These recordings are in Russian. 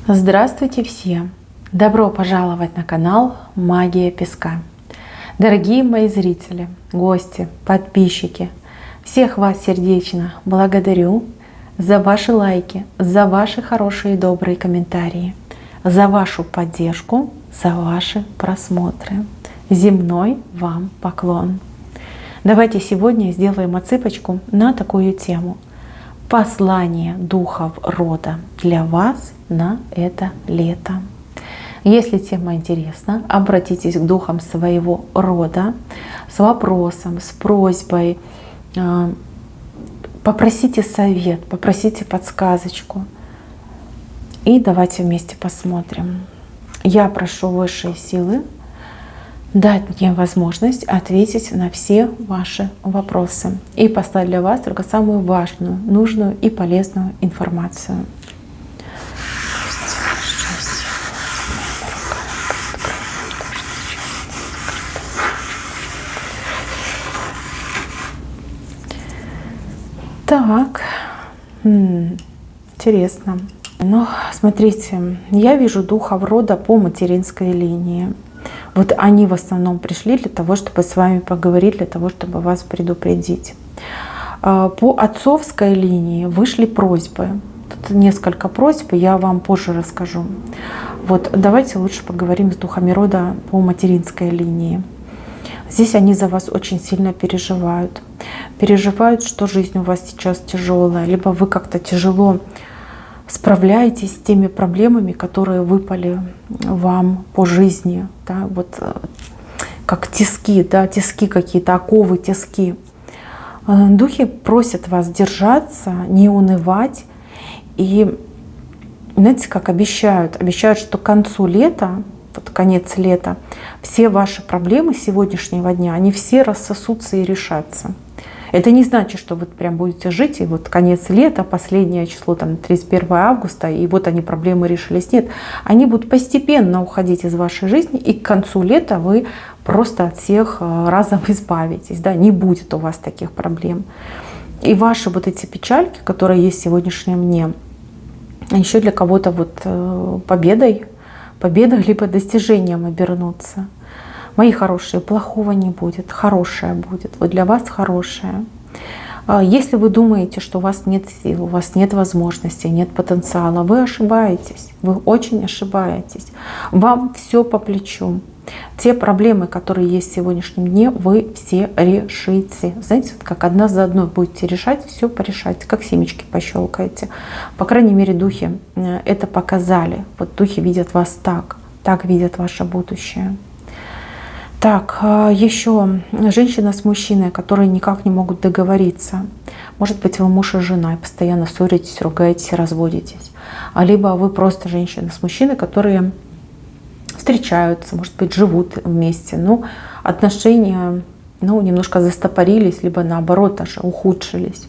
Здравствуйте все! Добро пожаловать на канал Магия Песка. Дорогие мои зрители, гости, подписчики, всех вас сердечно благодарю за ваши лайки, за ваши хорошие и добрые комментарии, за вашу поддержку, за ваши просмотры. Земной вам поклон! Давайте сегодня сделаем отсыпочку на такую тему. Послание духов рода для вас на это лето. Если тема интересна, обратитесь к духам своего рода с вопросом, с просьбой, попросите совет, попросите подсказочку. И давайте вместе посмотрим. Я прошу высшие силы дать мне возможность ответить на все ваши вопросы и послать для вас только самую важную, нужную и полезную информацию. Так, интересно. Ну, смотрите, я вижу духов рода по материнской линии. Вот они в основном пришли для того, чтобы с вами поговорить, для того, чтобы вас предупредить. По отцовской линии вышли просьбы. Тут несколько просьб, я вам позже расскажу. Вот давайте лучше поговорим с духами рода по материнской линии. Здесь они за вас очень сильно переживают. Переживают, что жизнь у вас сейчас тяжелая, либо вы как-то тяжело справляетесь с теми проблемами, которые выпали вам по жизни, да, вот как тиски, да, тиски какие-то, оковы, тиски. Духи просят вас держаться, не унывать и, знаете, как обещают, что к концу лета, вот конец лета, все ваши проблемы сегодняшнего дня, они все рассосутся и решатся. Это не значит, что вы прям будете жить, и вот конец лета, последнее число, там, 31 августа, и вот они, проблемы решились. Нет, они будут постепенно уходить из вашей жизни, и к концу лета вы просто от всех разом избавитесь. Да? Не будет у вас таких проблем. И ваши вот эти печальки, которые есть в сегодняшнем дне, еще для кого-то вот победой либо достижением обернутся. Мои хорошие, плохого не будет, хорошее будет. Вот для вас хорошее. Если вы думаете, что у вас нет сил, у вас нет возможностей, нет потенциала, вы ошибаетесь. Вы очень ошибаетесь. Вам все по плечу. Те проблемы, которые есть в сегодняшнем дне, вы все решите. Знаете, вот как одна за одной будете решать, все порешать, как семечки пощелкаете. По крайней мере, духи это показали. Вот духи видят вас так видят ваше будущее. Так, еще женщина с мужчиной, которые никак не могут договориться. Может быть, вы муж и жена, и постоянно ссоритесь, ругаетесь, разводитесь. Либо вы просто женщина с мужчиной, которые встречаются, может быть, живут вместе, но отношения немножко застопорились, либо наоборот даже ухудшились.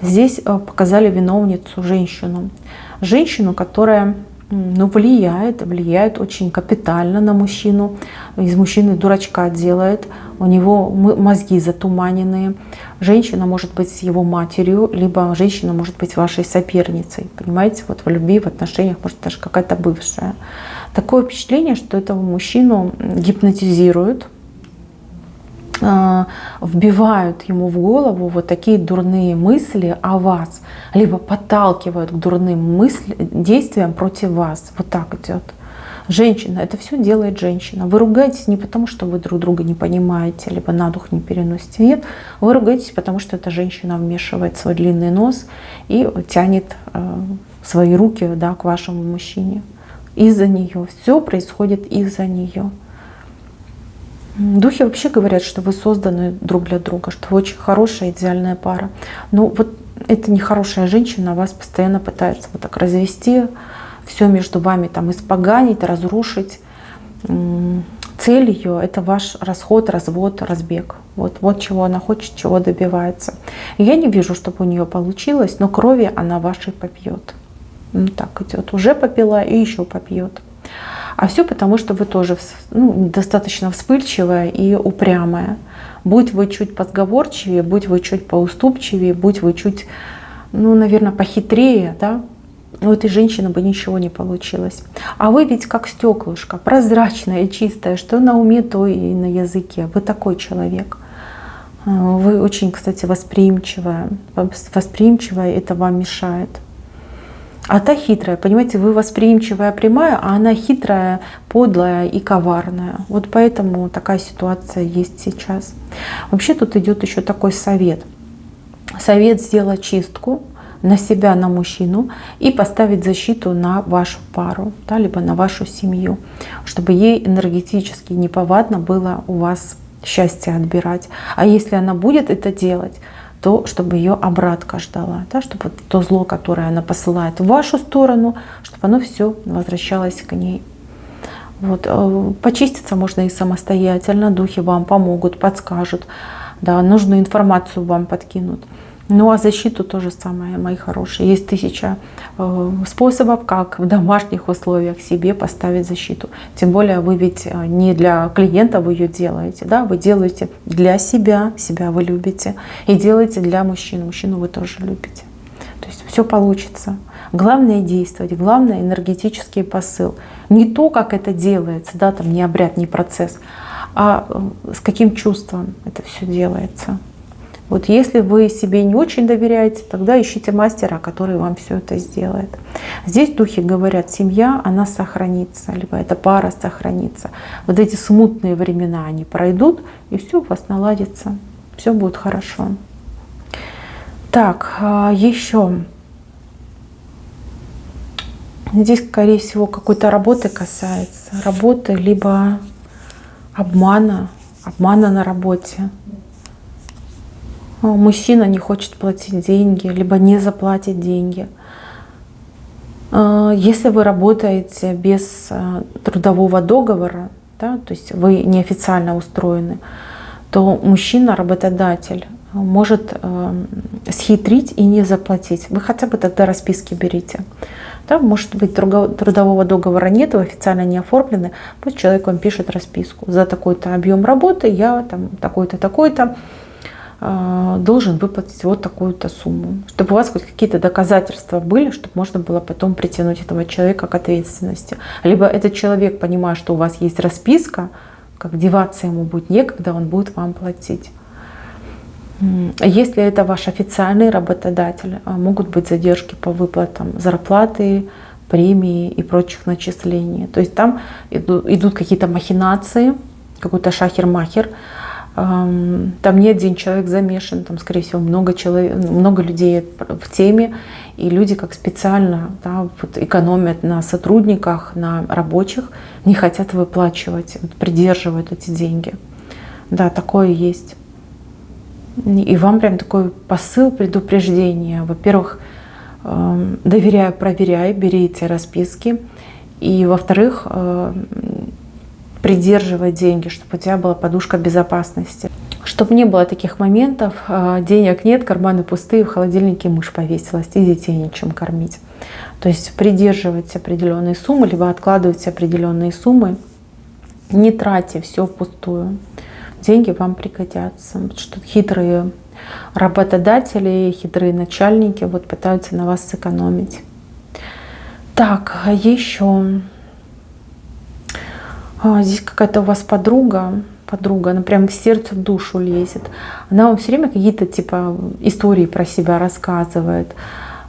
Здесь показали виновницу женщину. Женщину, которая влияет очень капитально на мужчину. Из мужчины дурачка делает, у него мозги затуманенные. Женщина может быть с его матерью, либо женщина может быть вашей соперницей. Понимаете, вот в любви, в отношениях, может даже какая-то бывшая. Такое впечатление, что этого мужчину гипнотизируют, вбивают ему в голову вот такие дурные мысли о вас, либо подталкивают к дурным действиям против вас. Вот так идет. Женщина, это все делает женщина. Вы ругаетесь не потому, что вы друг друга не понимаете, либо на дух не переносите. Нет, вы ругаетесь, потому что эта женщина вмешивает свой длинный нос и тянет свои руки, да, к вашему мужчине. Из-за нее. Все происходит из-за нее. Духи вообще говорят, что вы созданы друг для друга, что вы очень хорошая, идеальная пара. Но вот эта нехорошая женщина вас постоянно пытается вот так развести, все между вами там испоганить, разрушить. Цель ее — это ваш расход, развод, разбег. Вот чего она хочет, чего добивается. И я не вижу, чтобы у нее получилось, но крови она вашей попьет. Так идет. Уже попила и еще попьет. А все потому, что вы тоже достаточно вспыльчивая и упрямая. Будь вы чуть позговорчивее, будь вы чуть поуступчивее, будь вы чуть, наверное, похитрее, да, у этой женщины бы ничего не получилось. А вы ведь как стеклышко, прозрачное, чистое, что на уме, то и на языке. Вы такой человек. Вы очень, кстати, восприимчивая. Восприимчивая, это вам мешает. А та хитрая, понимаете, вы восприимчивая, прямая, а она хитрая, подлая и коварная. Вот поэтому такая ситуация есть сейчас. Вообще тут идет еще такой совет. Совет сделать чистку на себя, на мужчину и поставить защиту на вашу пару, да, либо на вашу семью, чтобы ей энергетически неповадно было у вас счастье отбирать. А если она будет это делать, то чтобы ее обратка ждала, да, чтобы то зло, которое она посылает в вашу сторону, чтобы оно все возвращалось к ней. Вот. Почиститься можно и самостоятельно, духи вам помогут, подскажут, да, нужную информацию вам подкинут. Ну а защиту то же самое, мои хорошие. Есть 1000 способов, как в домашних условиях себе поставить защиту. Тем более вы ведь не для клиента вы ее делаете, да? Вы делаете для себя, себя вы любите, и делаете для мужчины, мужчину вы тоже любите. То есть все получится. Главное действовать, главное энергетический посыл. Не то, как это делается, да, там не обряд, не процесс, а с каким чувством это все делается. Вот если вы себе не очень доверяете, тогда ищите мастера, который вам все это сделает. Здесь духи говорят, семья, она сохранится, либо эта пара сохранится. Вот эти смутные времена, они пройдут, и все у вас наладится, все будет хорошо. Так, еще. Здесь, скорее всего, какой-то работы касается. Работы, либо обмана на работе. Мужчина не хочет платить деньги, либо не заплатит деньги. Если вы работаете без трудового договора, да, то есть вы неофициально устроены, то мужчина, работодатель, может схитрить и не заплатить. Вы хотя бы тогда расписки берите. Да, может быть, трудового договора нет, вы официально не оформлены, пусть человек вам пишет расписку. За такой-то объем работы я там такой-то, такой-то должен выплатить вот такую-то сумму, чтобы у вас хоть какие-то доказательства были, чтобы можно было потом притянуть этого человека к ответственности. Либо этот человек, понимая, что у вас есть расписка, как деваться ему будет некогда, он будет вам платить. Если это ваш официальный работодатель, могут быть задержки по выплатам зарплаты, премии и прочих начислений. То есть там идут какие-то махинации, какой-то шахер-махер. Там не один человек замешан, там, скорее всего, много людей в теме, и люди как специально, да, вот экономят на сотрудниках, на рабочих, не хотят выплачивать, придерживают эти деньги. Да, такое есть. И вам прям такой посыл предупреждения. Во-первых, доверяй, проверяй, берите расписки. И во-вторых, придерживай деньги, чтобы у тебя была подушка безопасности. Чтобы не было таких моментов, денег нет, карманы пустые, в холодильнике мышь повесилась, и детей нечем кормить. То есть придерживайте определенные суммы, либо откладывайте определенные суммы. Не тратьте все впустую. Деньги вам пригодятся. Что хитрые работодатели, хитрые начальники вот пытаются на вас сэкономить. Так, еще здесь какая-то у вас подруга, она прям в сердце, в душу лезет. Она вам все время какие-то типа истории про себя рассказывает.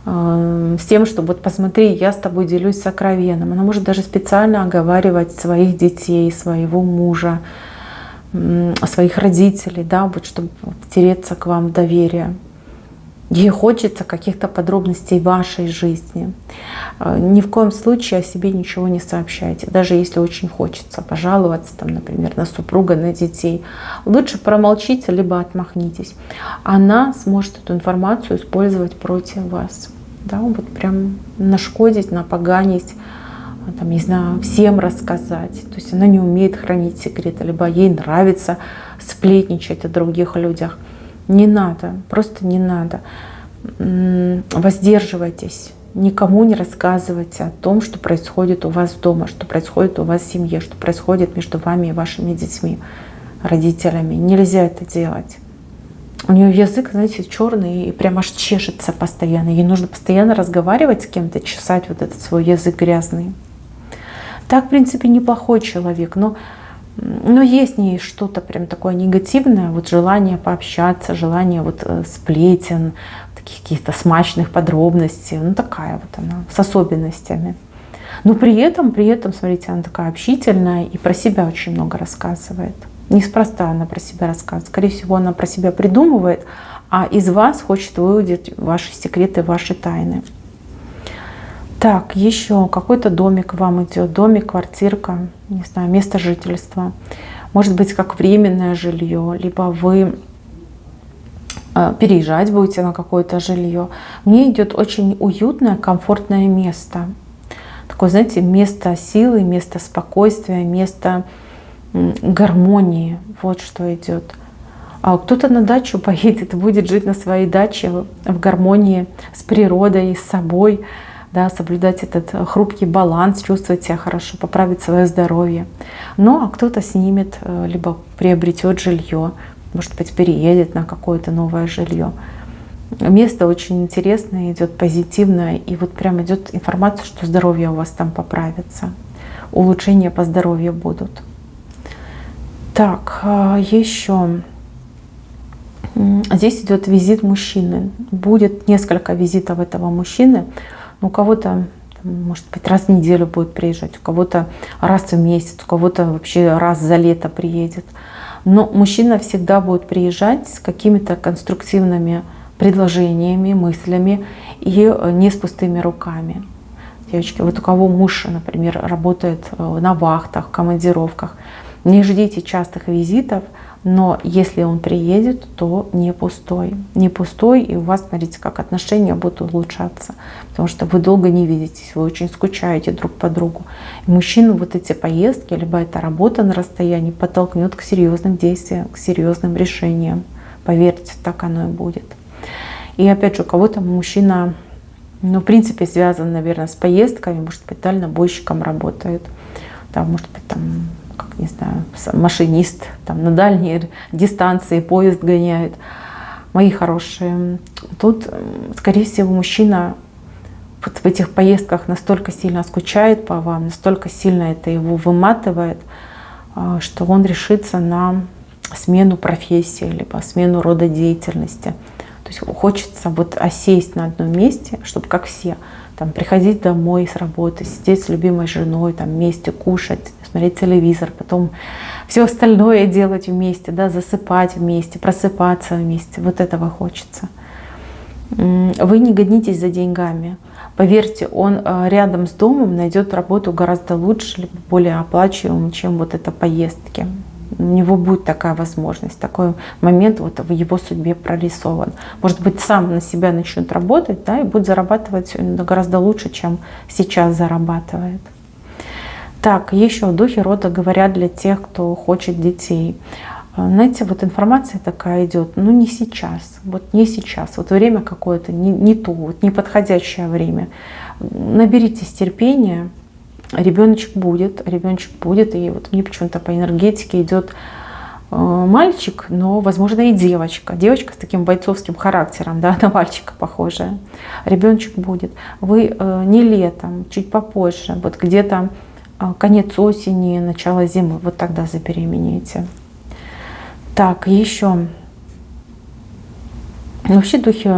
С тем, что вот посмотри, я с тобой делюсь сокровенным. Она может даже специально оговаривать своих детей, своего мужа, своих родителей, да, вот чтобы втереться к вам в доверие. Ей хочется каких-то подробностей вашей жизни. Ни в коем случае о себе ничего не сообщайте, даже если очень хочется пожаловаться, там, например, на супруга, на детей. Лучше промолчите, либо отмахнитесь. Она сможет эту информацию использовать против вас. Да, вот прям нашкодить, напоганить, там, не знаю, всем рассказать. То есть она не умеет хранить секреты, либо ей нравится сплетничать о других людях. Не надо, просто не надо. Воздерживайтесь, никому не рассказывайте о том, что происходит у вас дома, что происходит у вас в семье, что происходит между вами и вашими детьми, родителями. Нельзя это делать. У нее язык, знаете, черный и прям аж чешется постоянно. Ей нужно постоянно разговаривать с кем-то, чесать вот этот свой язык грязный. Так, в принципе, неплохой человек, но есть в ней что-то прям такое негативное, вот желание пообщаться, желание вот сплетен, таких каких-то смачных подробностей, ну такая вот она, с особенностями. Но при этом, смотрите, она такая общительная и про себя очень много рассказывает. Неспроста она про себя рассказывает. Скорее всего, она про себя придумывает, а из вас хочет выудить ваши секреты, ваши тайны. Так, еще какой-то домик вам идет, домик, квартирка, не знаю, место жительства. Может быть, как временное жилье, либо вы переезжать будете на какое-то жилье. Мне идет очень уютное, комфортное место. Такое, знаете, место силы, место спокойствия, место гармонии. Вот что идет. А кто-то на дачу поедет и будет жить на своей даче в гармонии с природой, с собой. Да, соблюдать этот хрупкий баланс, чувствовать себя хорошо, поправить свое здоровье. Ну, а кто-то снимет, либо приобретет жилье, может быть, переедет на какое-то новое жилье. Место очень интересное, идет позитивное, и вот прям идет информация, что здоровье у вас там поправится, улучшения по здоровью будут. Так, еще здесь идет визит мужчины. Будет несколько визитов этого мужчины. У кого-то, может быть, раз в неделю будет приезжать, у кого-то раз в месяц, у кого-то вообще раз за лето приедет. Но мужчина всегда будет приезжать с какими-то конструктивными предложениями, мыслями и не с пустыми руками. Девочки, вот у кого муж, например, работает на вахтах, командировках, не ждите частых визитов, но если он приедет, то не пустой. Не пустой, и у вас, смотрите, как отношения будут улучшаться. Потому что вы долго не видитесь, вы очень скучаете друг по другу. И мужчину вот эти поездки, либо эта работа на расстоянии подтолкнет к серьезным действиям, к серьезным решениям. Поверьте, так оно и будет. И опять же, у кого-то мужчина, в принципе, связан, наверное, с поездками, может быть, дальнобойщиком работает. Там, может быть, там, как, не знаю, машинист, там, на дальние дистанции поезд гоняет. Мои хорошие, тут, скорее всего, мужчина вот в этих поездках настолько сильно скучает по вам, настолько сильно это его выматывает, что он решится на смену профессии, либо смену рода деятельности. То есть хочется вот осесть на одном месте, чтобы как все, там, приходить домой с работы, сидеть с любимой женой, там, вместе кушать, смотреть телевизор, потом все остальное делать вместе, да, засыпать вместе, просыпаться вместе. Вот этого хочется. Вы не гонитесь за деньгами. Поверьте, он рядом с домом найдет работу гораздо лучше, либо более оплачиваемую, чем вот это поездки. У него будет такая возможность, такой момент вот в его судьбе прорисован. Может быть, сам на себя начнет работать, да, и будет зарабатывать гораздо лучше, чем сейчас зарабатывает. Так, еще духи рода говорят для тех, кто хочет детей. Знаете, вот информация такая идет, ну не сейчас, вот не сейчас, вот время какое-то не то, вот неподходящее время. Наберитесь терпения. Ребеночек будет, и вот мне почему-то по энергетике идет мальчик, но, возможно, и девочка. Девочка с таким бойцовским характером, да, на мальчика похожая. Ребеночек будет. Вы не летом, чуть попозже, вот где-то конец осени, начало зимы, вот тогда забеременеете. Так, еще. Вообще духи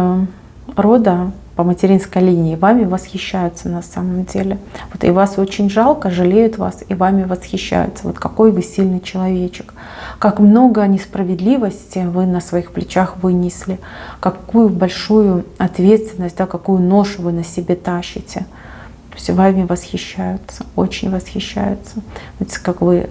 рода по материнской линии вами восхищаются на самом деле. Вот и вас очень жалко, жалеют вас и вами восхищаются. Вот какой вы сильный человечек. Как много несправедливости вы на своих плечах вынесли. Какую большую ответственность, да, какую ношу вы на себе тащите. То есть вами восхищаются, очень восхищаются. Вот как вы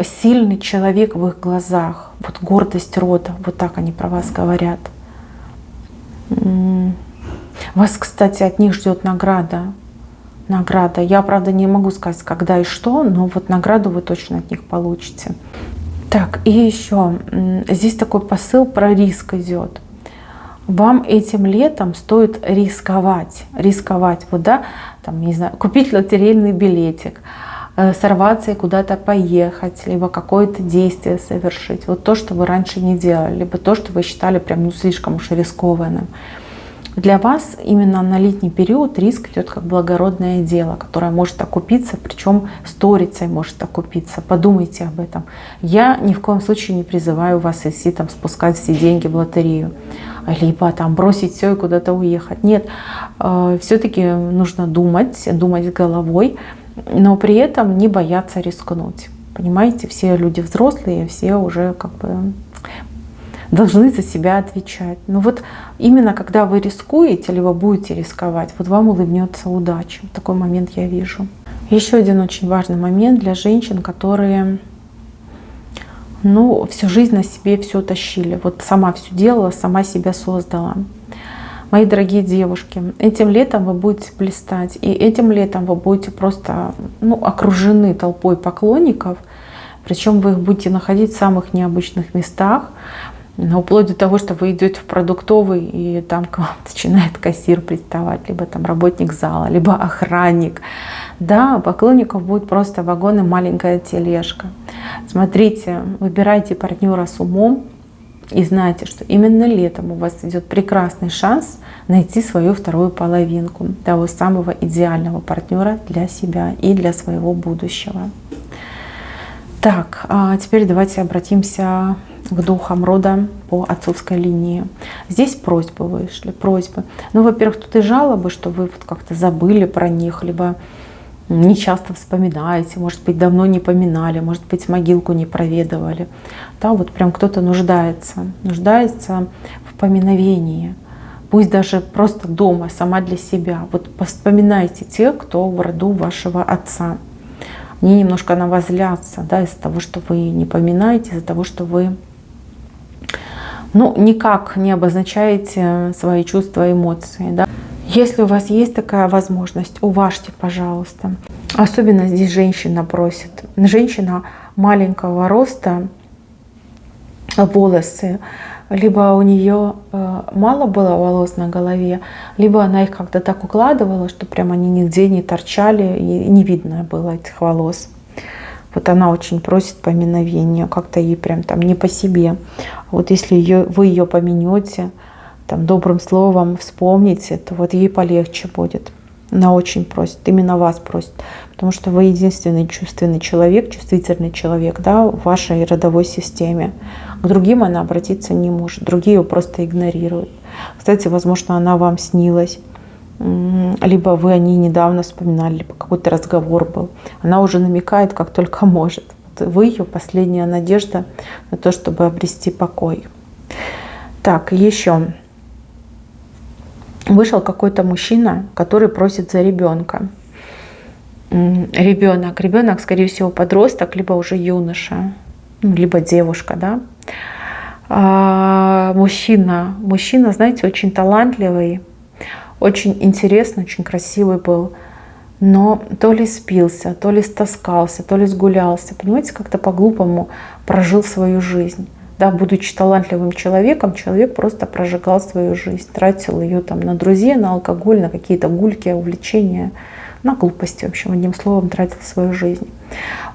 сильный человек в их глазах. Вот гордость рода, вот так они про вас говорят. Вас, кстати, от них ждет награда. Награда. Я, правда, не могу сказать, когда и что, но вот награду вы точно от них получите. Так, и еще здесь такой посыл про риск идет. Вам этим летом стоит рисковать. Рисковать, вот, да, там, не знаю, купить лотерейный билетик, сорваться и куда-то поехать, либо какое-то действие совершить. Вот то, что вы раньше не делали, либо то, что вы считали прям слишком уж рискованным. Для вас именно на летний период риск идет как благородное дело, которое может окупиться, причем сторицей может окупиться. Подумайте об этом. Я ни в коем случае не призываю вас идти там спускать все деньги в лотерею, либо там бросить все и куда-то уехать. Нет, все-таки нужно думать головой, но при этом не бояться рискнуть. Понимаете, все люди взрослые, все уже как бы должны за себя отвечать. Но вот именно когда вы рискуете, либо будете рисковать, вот вам улыбнется удача. Такой момент я вижу. Еще один очень важный момент для женщин, которые всю жизнь на себе все тащили. Вот сама все делала, сама себя создала. Мои дорогие девушки, этим летом вы будете блистать, и этим летом вы будете просто окружены толпой поклонников, причем вы их будете находить в самых необычных местах, вплоть до того, что вы идете в продуктовый, и там к вам начинает кассир приставать, либо там работник зала, либо охранник. Да, у поклонников будет просто вагон и маленькая тележка. Смотрите, выбирайте партнера с умом и знайте, что именно летом у вас идет прекрасный шанс найти свою вторую половинку, того самого идеального партнера для себя и для своего будущего. Так, а теперь давайте обратимся к духам рода по отцовской линии. Здесь просьбы вышли, просьбы. Во-первых, тут и жалобы, что вы вот как-то забыли про них, либо не часто вспоминаете, может быть, давно не поминали, может быть, могилку не проведывали. Да, вот прям кто-то нуждается в поминовении. Пусть даже просто дома, сама для себя. Вот вспоминайте тех, кто в роду вашего отца. Они немножко на вас злятся, да, из-за того, что вы не поминаете, из-за того, что вы никак не обозначаете свои чувства и эмоции. Да. Если у вас есть такая возможность, уважьте, пожалуйста. Особенно здесь женщина просит. Женщина маленького роста, волосы, либо у нее мало было волос на голове, либо она их как-то так укладывала, что прям они нигде не торчали, и не видно было этих волос. Вот она очень просит поминовения, как-то ей прям там не по себе. Вот если вы ее помянете, там добрым словом вспомните, то вот ей полегче будет. Она очень просит, именно вас просит, потому что вы единственный чувственный человек, чувствительный человек, да, в вашей родовой системе. К другим она обратиться не может, другие ее просто игнорируют. Кстати, возможно, она вам снилась, либо вы о ней недавно вспоминали, либо какой-то разговор был. Она уже намекает, как только может. Вы ее последняя надежда на то, чтобы обрести покой. Так, еще. Вышел какой-то мужчина, который просит за ребенка. Ребенок, скорее всего, подросток, либо уже юноша, либо девушка, да. Мужчина, знаете, очень талантливый, очень интересный, очень красивый был, но то ли спился, то ли стаскался, то ли сгулялся, понимаете, как-то по-глупому прожил свою жизнь. Да, будучи талантливым человеком, человек просто прожигал свою жизнь, тратил ее там на друзей, на алкоголь, на какие-то гульки, увлечения, на глупости, в общем, одним словом, тратил свою жизнь.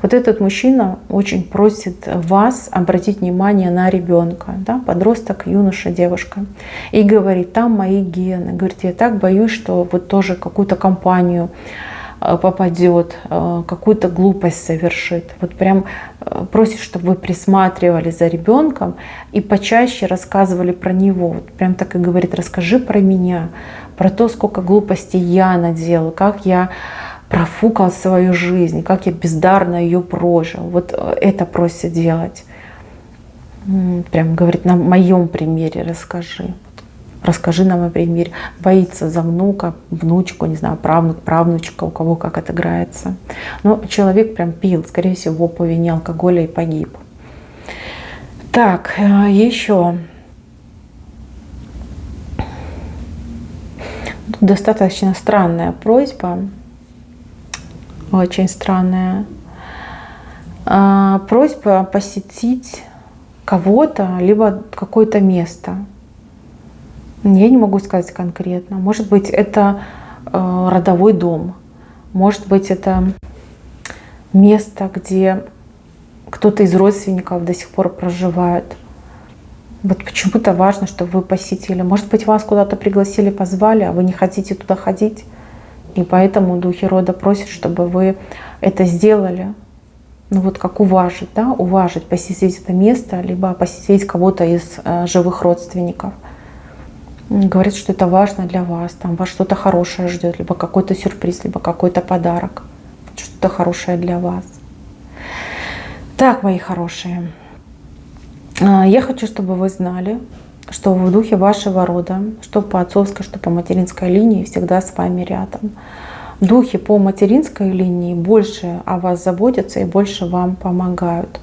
Вот этот мужчина очень просит вас обратить внимание на ребенка, да, подросток, юноша, девушка, и говорит: там мои гены. Говорит: я так боюсь, что вот тоже какую-то компанию попадет, какую-то глупость совершит. Вот прям просит, чтобы вы присматривали за ребенком и почаще рассказывали про него. Вот прям так и говорит: расскажи про меня, про то, сколько глупостей я наделал, как я профукал свою жизнь, как я бездарно ее прожил. Вот это просит делать. Прям говорит: на моем примере расскажи. Расскажи нам о примере. Боится за внука, внучку, не знаю, правнучка, у кого как отыграется. Но человек прям пил, скорее всего, по вине алкоголя и погиб. Так, еще. Тут достаточно странная просьба. Очень странная. Просьба посетить кого-то, либо какое-то место. Я не могу сказать конкретно. Может быть, это родовой дом. Может быть, это место, где кто-то из родственников до сих пор проживает. Вот почему-то важно, чтобы вы посетили. Может быть, вас куда-то пригласили, позвали, а вы не хотите туда ходить. И поэтому духи рода просят, чтобы вы это сделали. Ну вот как уважить, да, уважить, посетить это место, либо посетить кого-то из живых родственников. Говорят, что это важно для вас, там вас что-то хорошее ждет, либо какой-то сюрприз, либо какой-то подарок, что-то хорошее для вас. Так, мои хорошие, я хочу, чтобы вы знали, что в духе вашего рода, что по отцовской, что по материнской линии, всегда с вами рядом. Духи по материнской линии больше о вас заботятся и больше вам помогают.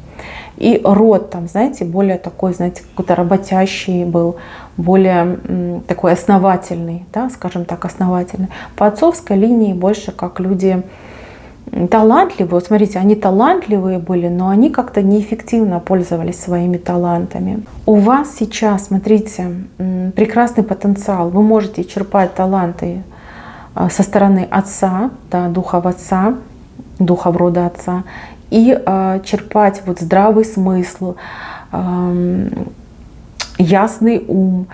И род там, знаете, более такой, знаете, какой-то работящий был, более такой основательный, да, скажем так, основательный. По отцовской линии больше как люди талантливые. Вот смотрите, они талантливые были, но они как-то неэффективно пользовались своими талантами. У вас сейчас, смотрите, прекрасный потенциал. Вы можете черпать таланты со стороны отца, да, духов отца, духов рода отца, и черпать вот здравый смысл, ясный ум,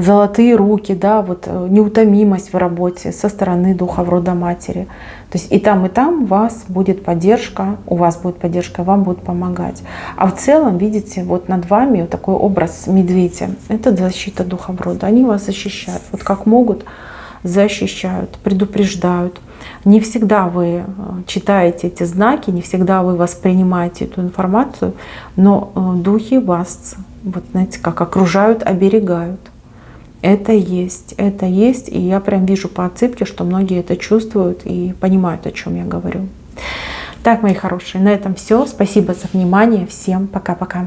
золотые руки, да, вот неутомимость в работе со стороны духов рода матери. То есть и там у вас будет поддержка, вам будут помогать. А в целом, видите, вот над вами вот такой образ медведя. Это защита духов рода. Они вас защищают. Вот как могут, защищают, предупреждают. Не всегда вы читаете эти знаки, не всегда вы воспринимаете эту информацию, но духи вас, вот знаете, как окружают, оберегают. Это есть, и я прям вижу по отсыпке, что многие это чувствуют и понимают, о чем я говорю. Так, мои хорошие, на этом все. Спасибо за внимание. Всем пока-пока.